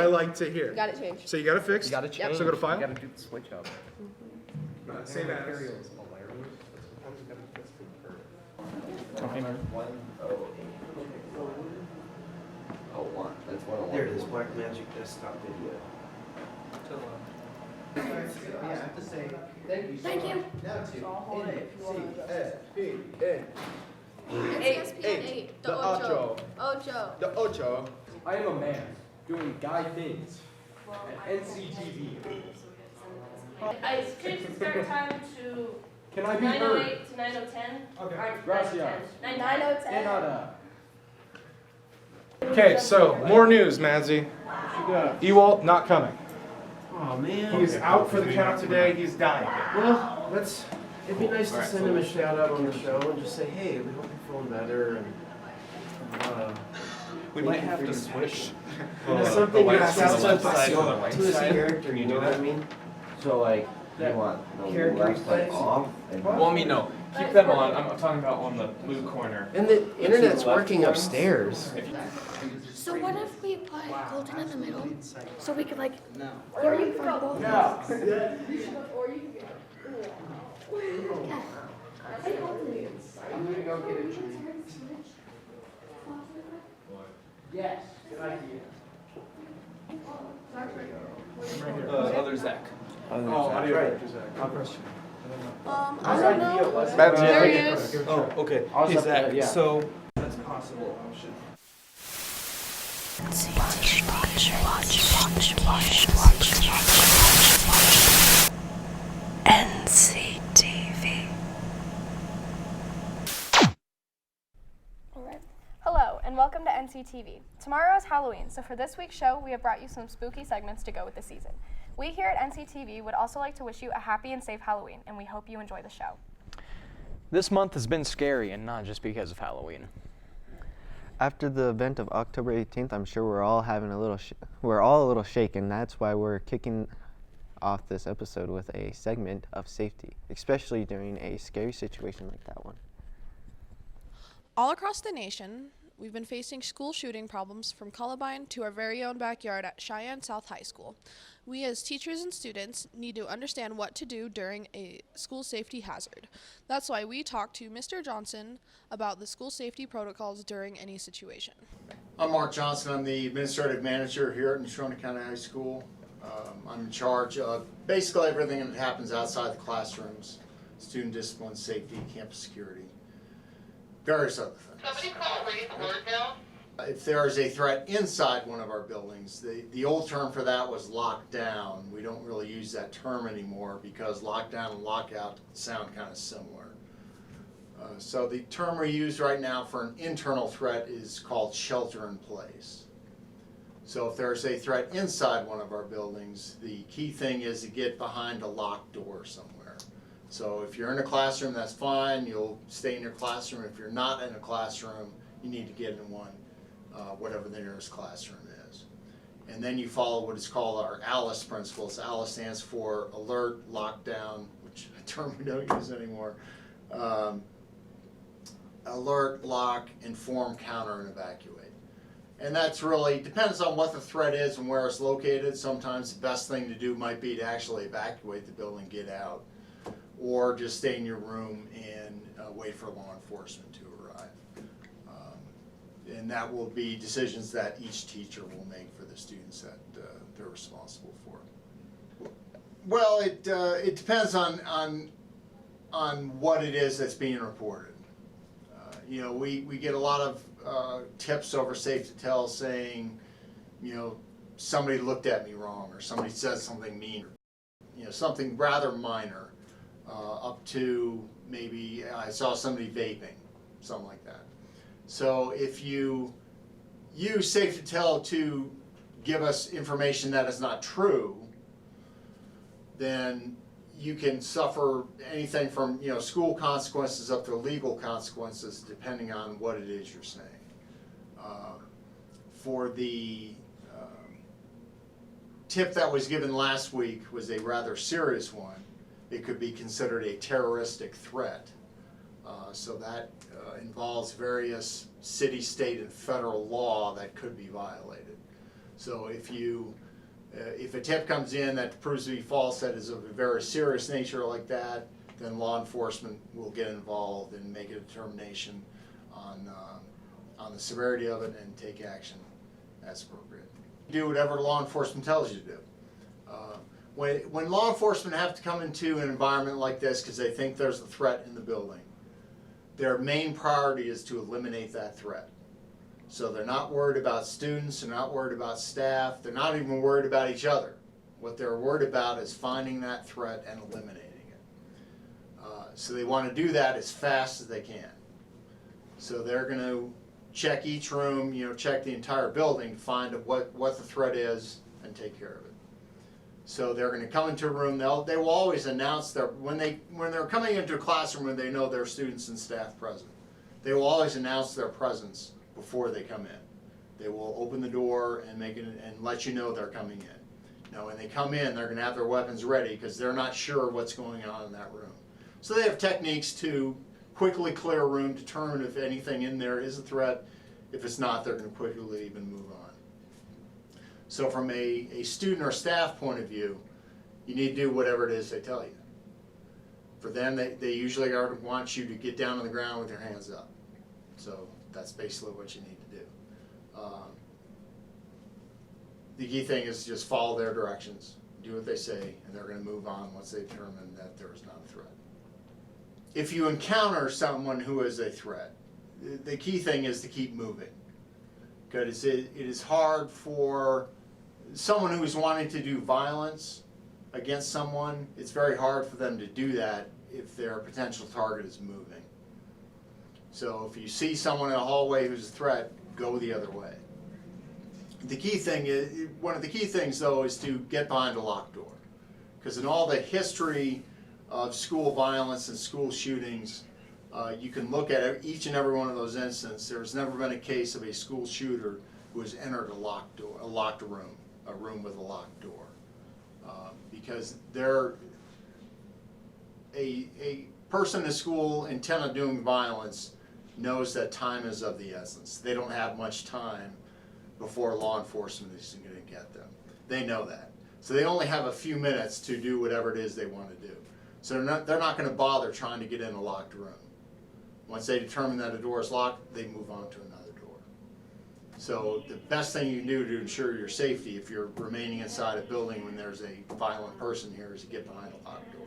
I like to hear. Got it changed. So you got it fixed? You gotta change. So go to file. You gotta do the switch up. Save as. There it is, Black Magic Desktop Video. Thank you. Eight. The ocho. Ocho. The ocho. I am a man doing guy things at NCTV. I changed the start time to Can I be heard? 9:08 to 9:10. Okay. Gracias. 9:10. Okay, so more news, Madsy. Ewald not coming. Oh man. He's out for the count today. He's dying. Well, it'd be nice to send him a shout out on the show and just say, hey, we hope you're feeling better and We might have to switch. something that sounds like right to his side. character, you know what I mean? So like, you That want the character left side plays. off and Well, I mean, no. Keep them on. I'm talking about on the blue corner. And the internet's working upstairs. So what if we put Colton in the middle? So we could like. No. Or you could go. No. Or you could go. I'm gonna go get a drink. Yes. Good idea. Other Zach. Oh, audio Right. director Zach. I don't know. Madsy, There he I is. think- Oh, okay. I was Hey, up Zach. there, yeah. So that's a possible option. NCTV. Alright. Hello, and welcome to NCTV. Tomorrow is Halloween, so for this week's show, we have brought you some spooky segments to go with the season. We here at NCTV would also like to wish you a happy and safe Halloween, and we hope you enjoy the show. This month has been scary, and not just because of Halloween. After the event of October 18th, I'm sure we're all having a little shaken. That's why we're kicking off this episode with a segment of safety, especially during a scary situation like that one. All across the nation, we've been facing school shooting problems from Columbine to our very own backyard at Cheyenne South High School. We as teachers and students need to understand what to do during a school safety hazard. That's why we talked to Mr. Johnson about the school safety protocols during any situation. I'm Mark Johnson. I'm the administrative manager here at Neshonoka County High School. I'm in charge of basically everything that happens outside the classrooms, student discipline, safety, campus security, various other things. Somebody call raise word now. If there is a threat inside one of our buildings, the old term for that was lockdown. We don't really use that term anymore because lockdown and lockout sound kind of similar. So the term we use right now for an internal threat is called shelter in place. So if there's a threat inside one of our buildings, the key thing is to get behind a locked door somewhere. So if you're in a classroom, that's fine, you'll stay in your classroom. If you're not in a classroom, you need to get in one, whatever the nearest classroom is. And then you follow what is called our ALICE principles. ALICE stands for Alert, Lockdown, which is a term we don't use anymore. Alert, lock, inform, counter, and evacuate. And that's really, depends on what the threat is and where it's located. Sometimes the best thing to do might be to actually evacuate the building, get out, or just stay in your room and wait for law enforcement to arrive. And that will be decisions that each teacher will make for the students that they're responsible for. Well, it depends on what it is that's being reported. You know, we get a lot of tips over Safe to Tell saying, you know, somebody looked at me wrong or somebody said something mean, you know, something rather minor, up to maybe I saw somebody vaping, something like that. So if you use Safe to Tell to give us information that is not true, then you can suffer anything from, you know, school consequences up to legal consequences depending on what it is you're saying. For the tip that was given last week was a rather serious one. It could be considered a terroristic threat. So that involves various city, state, and federal law that could be violated. So if a tip comes in that proves to be false, that is of a very serious nature like that, then law enforcement will get involved and make a determination on the severity of it and take action as appropriate. Do whatever law enforcement tells you to do. When law enforcement have to come into an environment like this because they think there's a threat in the building, their main priority is to eliminate that threat. So they're not worried about students, they're not worried about staff, they're not even worried about each other. What they're worried about is finding that threat and eliminating it. So they want to do that as fast as they can. So they're going to check each room, check the entire building, find what the threat is, and take care of it. So they're going to come into a room. They will always announce when they're coming into a classroom when they know there are students and staff present. They will always announce their presence before they come in. They will open the door and let you know they're coming in. Now, when they come in, they're going to have their weapons ready because they're not sure what's going on in that room. So they have techniques to quickly clear a room, determine if anything in there is a threat. If it's not, they're going to quickly leave and move on. So from a student or staff point of view, you need to do whatever it is they tell you. For them, they usually want you to get down on the ground with your hands up. So that's basically what you need to do. The key thing is just follow their directions, do what they say, and they're going to move on once they determine that there is not a threat. If you encounter someone who is a threat, the key thing is to keep moving. Because it is hard for someone who is wanting to do violence against someone, it's very hard for them to do that if their potential target is moving. So if you see someone in a hallway who's a threat, go the other way. The key thing is, one of the key things though is to get behind a locked door. Because in all the history of school violence and school shootings, you can look at each and every one of those instances. There's never been a case of a school shooter who has entered a locked room, a room with a locked door. Because a person in school intent on doing violence knows that time is of the essence. They don't have much time before law enforcement is going to get them. They know that. So they only have a few minutes to do whatever it is they want to do. So they're not going to bother trying to get in a locked room. Once they determine that a door is locked, they move on to another door. So the best thing you can do to ensure your safety if you're remaining inside a building when there's a violent person here is to get behind a locked door.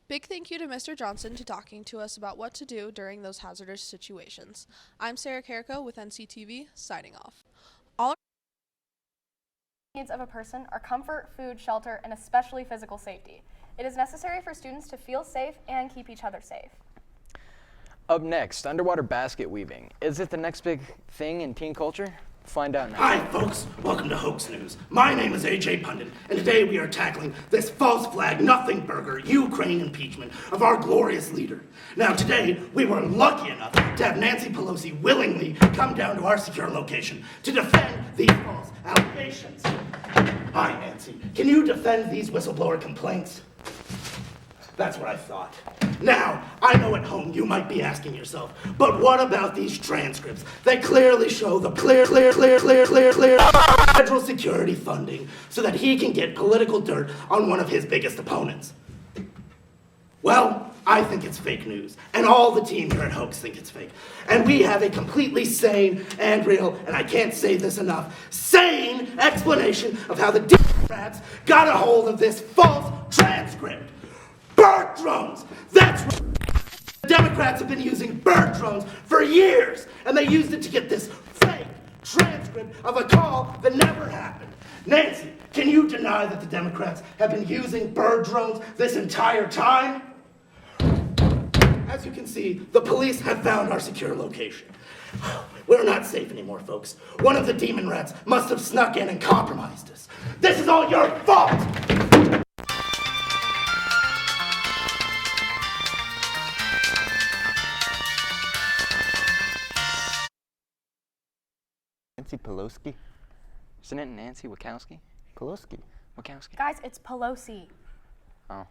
Big thank you to Mr. Johnson to talking to us about what to do during those hazardous situations. I'm Sarah Carrico with NCTV, signing off. All Needs of a person are comfort, food, shelter, and especially physical safety. It is necessary for students to feel safe and keep each other safe. Up next, underwater basket weaving. Is it the next big thing in teen culture? Find out now. Hi, folks. Welcome to Hoax News. My name is AJ Pundit, and today we are tackling this false flag, nothing burger, Ukraine impeachment of our glorious leader. Now, today, we were lucky enough to have Nancy Pelosi willingly come down to our secure location to defend these false allegations. Hi, Nancy. Can you defend these whistleblower complaints? That's what I thought. Now, I know at home you might be asking yourself, but what about these transcripts that clearly show the clear federal security funding so that he can get political dirt on one of his biggest opponents? Well, I think it's fake news, and all the team here at Hoax think it's fake. And we have a completely sane and real, and I can't say this enough, sane explanation of how the Democrats got a hold of this false transcript. Bird drones! That's right. The Democrats have been using bird drones for years, and they used it to get this fake transcript of a call that never happened. Nancy, can you deny that the Democrats have been using bird drones this entire time? As you can see, the police have found our secure location. We're not safe anymore, folks. One of the demon rats must have snuck in and compromised us. This is all your fault! Nancy Pelosi? Isn't it Nancy Wachowski? Pelosi. Wachowski? Guys, it's Pelosi. Oh.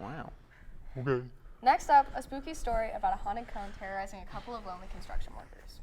Wow. Okay. Next up, a spooky story about a haunted cone terrorizing a couple of lonely construction workers.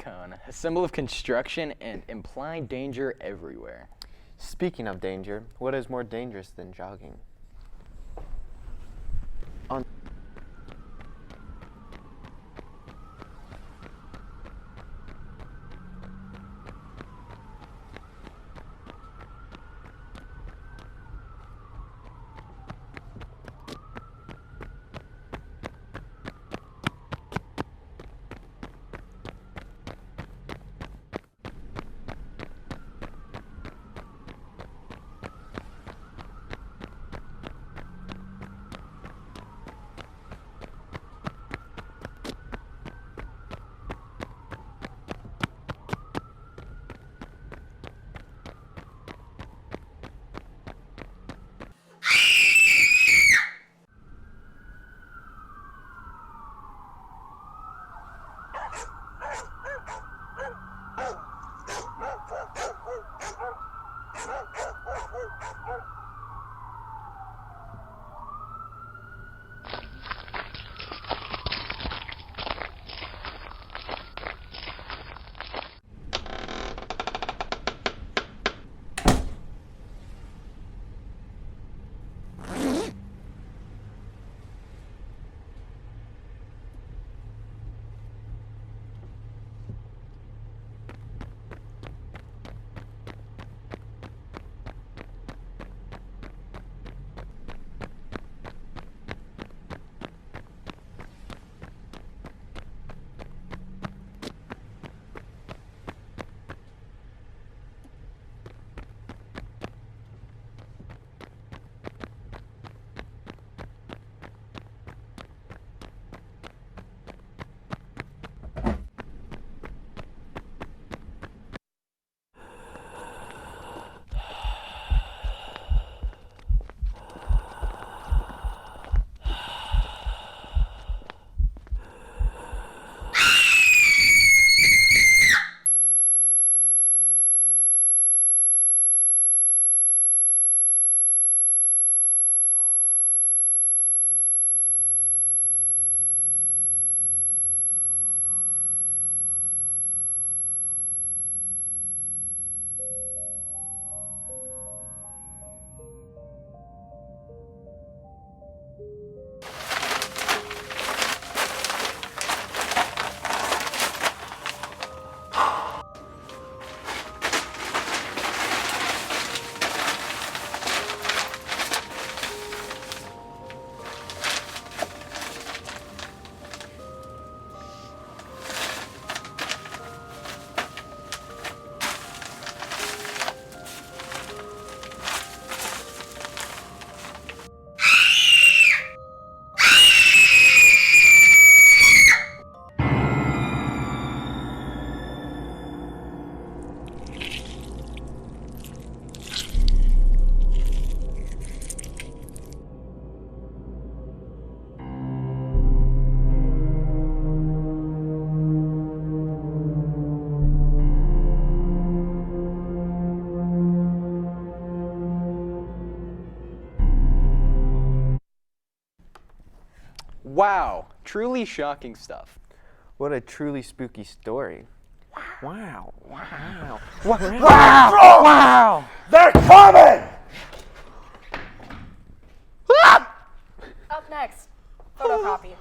cone, a symbol of construction and implying danger everywhere. Speaking of danger, what is more dangerous than jogging? Wow, truly shocking stuff. What a truly spooky story. Wow. Wow. Wow! They're coming! Up next, photocopy.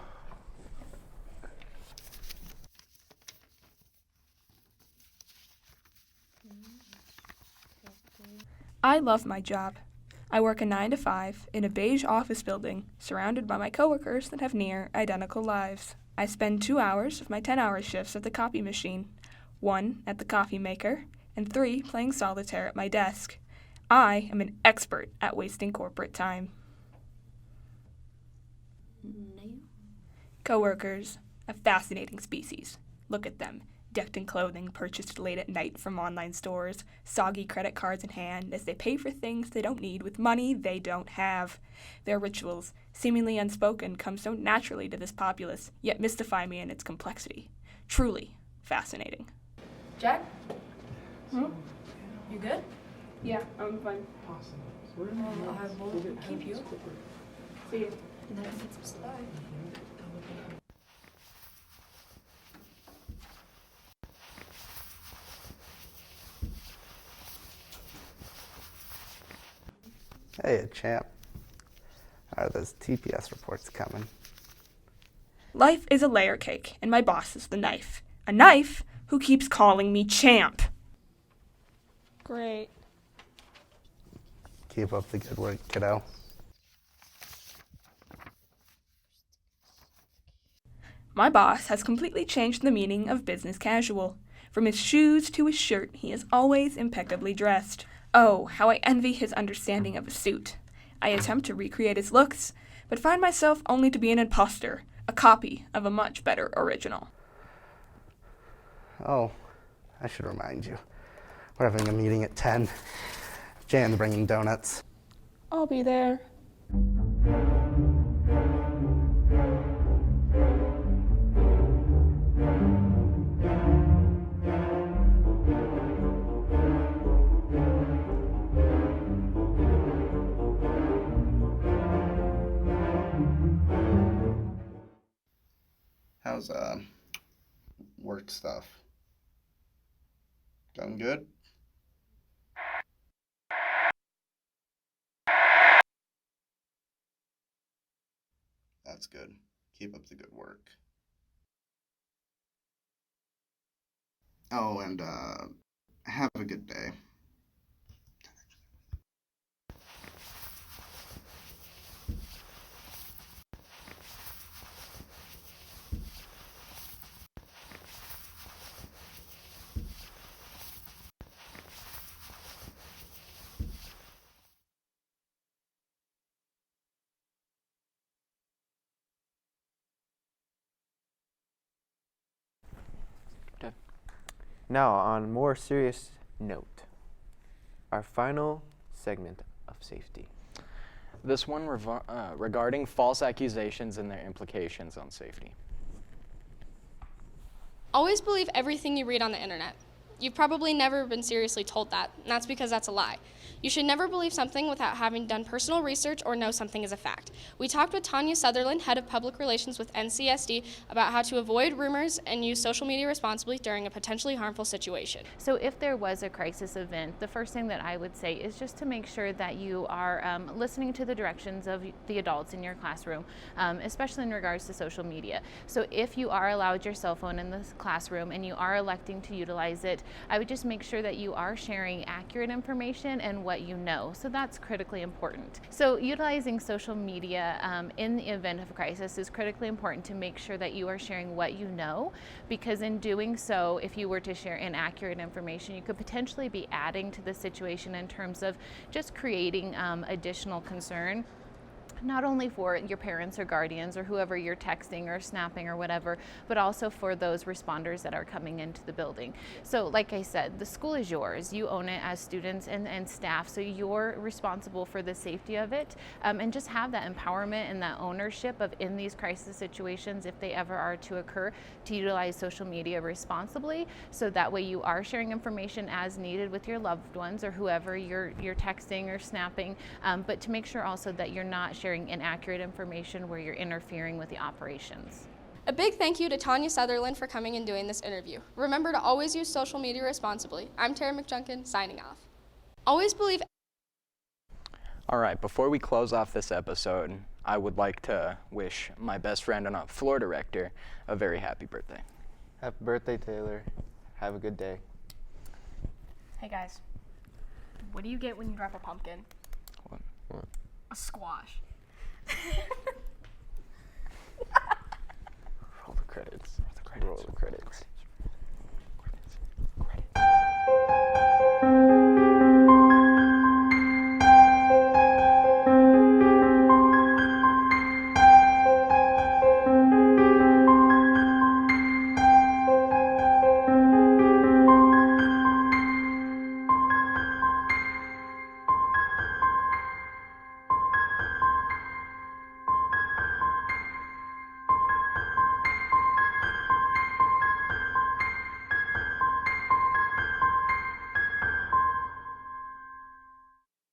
I love my job. I work a 9 to 5 in a beige office building surrounded by my coworkers that have near identical lives. I spend 2 hours of my 10-hour shifts at the copy machine, 1 at the coffee maker, and 3 playing solitaire at my desk. I am an expert at wasting corporate time. Coworkers, a fascinating species. Look at them, decked in clothing purchased late at night from online stores, soggy credit cards in hand as they pay for things they don't need with money they don't have. Their rituals, seemingly unspoken, come so naturally to this populace, yet mystify me in its complexity. Truly fascinating. Jack? You good? Yeah, I'm fine. Well, I will keep you. See you. Bye. Hey, champ. Are those TPS reports coming? Life is a layer cake, and my boss is the knife. A knife who keeps calling me champ. Great. Keep up the good work, kiddo. My boss has completely changed the meaning of business casual. From his shoes to his shirt, he is always impeccably dressed. Oh, how I envy his understanding of a suit. I attempt to recreate his looks, but find myself only to be an imposter, a copy of a much better original. Oh, I should remind you. We're having a meeting at 10. Jan's bringing donuts. I'll be there. How's work stuff? Going good? That's good. Keep up the good work. Oh, and have a good day. Now, on a more serious note, our final segment of safety. This one regarding false accusations and their implications on safety. Always believe everything you read on the internet. You've probably never been seriously told that, and that's because that's a lie. You should never believe something without having done personal research or know something is a fact. We talked with Tanya Sutherland, head of public relations with NCSD, about how to avoid rumors and use social media responsibly during a potentially harmful situation. So if there was a crisis event, the first thing that I would say is just to make sure that you are listening to the directions of the adults in your classroom, especially in regards to social media. So if you are allowed your cell phone in the classroom and you are electing to utilize it, I would just make sure that you are sharing accurate information and what you know. So that's critically important. So utilizing social media in the event of a crisis is critically important to make sure that you are sharing what you know, because in doing so, if you were to share inaccurate information, you could potentially be adding to the situation in terms of just creating additional concern, not only for your parents or guardians or whoever you're texting or snapping or whatever, but also for those responders that are coming into the building. So like I said, the school is yours. You own it as students and staff, so you're responsible for the safety of it, and just have that empowerment and that ownership of, in these crisis situations, if they ever are to occur, to utilize social media responsibly, so that way you are sharing information as needed with your loved ones or whoever you're texting or snapping, but to make sure also that you're not sharing inaccurate information where you're interfering with the operations. A big thank you to Tanya Sutherland for coming and doing this interview. Remember to always use social media responsibly. I'm Tara McJunkin, signing off. Always believe. All right, before we close off this episode, I would like to wish my best friend and floor director a very happy birthday. Happy birthday, Taylor. Have a good day. Hey guys, what do you get when you drop a pumpkin? What? A squash.